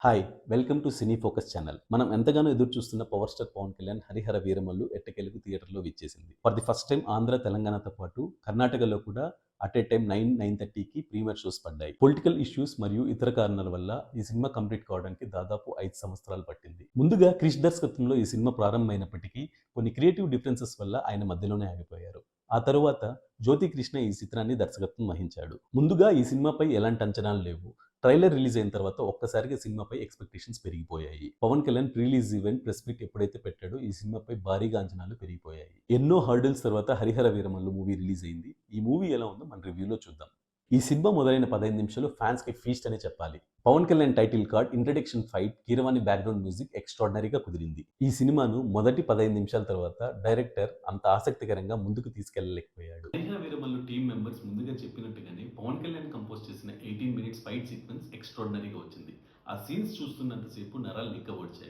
Hi! Welcome to cine focus channel. మనం ఎంతగానో ఎదురు చూస్తున్న పవర్ స్టార్ పవన్ కళ్యాణ్ 'హరిహర వీరమల్లు' ఎట్టకేలకు థియేటర్‌లో విచ్చేసింది. For the first time Andhra, తెలంగాణతో పాటు కర్ణాటకలో కూడా అట్ ఏ టైమ్ 9:30కి ప్రీమియర్ షోస్ పడ్డాయి. పొలిటికల్ ఇష్యూస్ మరియు ఇతర కారణాల వల్ల ఈ సినిమా కంప్లీట్ కావడానికి దాదాపు 5 సంవత్సరాలు పట్టింది. ముందుగా క్రిష్ దర్శకత్వంలో ఈ సినిమా ప్రారంభమైనప్పటికీ కొన్ని క్రియేటివ్ డిఫరెన్సెస్ వల్ల ఆయన మధ్యలోనే ఆగిపోయారు. ఆ తరువాత జ్యోతి కృష్ణ ఈ చిత్రాన్ని దర్శకత్వం వహించాడు. ముందుగా ఈ సినిమాపై ఎలాంటి అంచనాలు లేవు. ట్రైలర్ రిలీజ్ అయిన తర్వాత ఒక్కసారిగా సినిమాపై ఎక్స్‌పెక్టేషన్స్ పెరిగిపోయాయి. Pawan Kalyan pre release event, press meet ఎప్పుడైతే పెట్టాడో ఈ సినిమాపై భారీగా అంచనాలు పెరిగిపోయాయి. ఎన్నో హర్డిల్స్ తర్వాత 'హరిహర వీరమల్లు' మూవీ రిలీజ్ అయింది. ఈ మూవీ ఎలా ఉందో మన రివ్యూలో చూద్దాం. ఈ సినిమా మొదలైన 15 నిమిషాలు ఫ్యాన్స్‌కి ఫీస్ట్ అనే చెప్పాలి. Pawan Kalyan title card, introduction fight, Keeravani background music ఎక్స్‌ట్రార్డినరీగా కుదిరింది. ఈ సినిమాను మొదటి 15 నిమిషాల తర్వాత డైరెక్టర్ అంత ఆసక్తికరంగా ముందుకు తీసుకెళ్లలేకపోయాడు. 'హరిహర వీరమల్లు' టీమ్ మెంబర్స్ ముందుగా చెప్పినట్టుగానే పవన్ కళ్యాణ్ కంపోజ్ చేసిన 18 మినిట్స్ ఫైట్ సీక్వెన్స్ ఎక్స్‌ట్రార్డినరీగా వచ్చింది. ఆ సీన్స్ చూస్తున్నంత సేపు నరాలు నిక్కబొడిచాయి.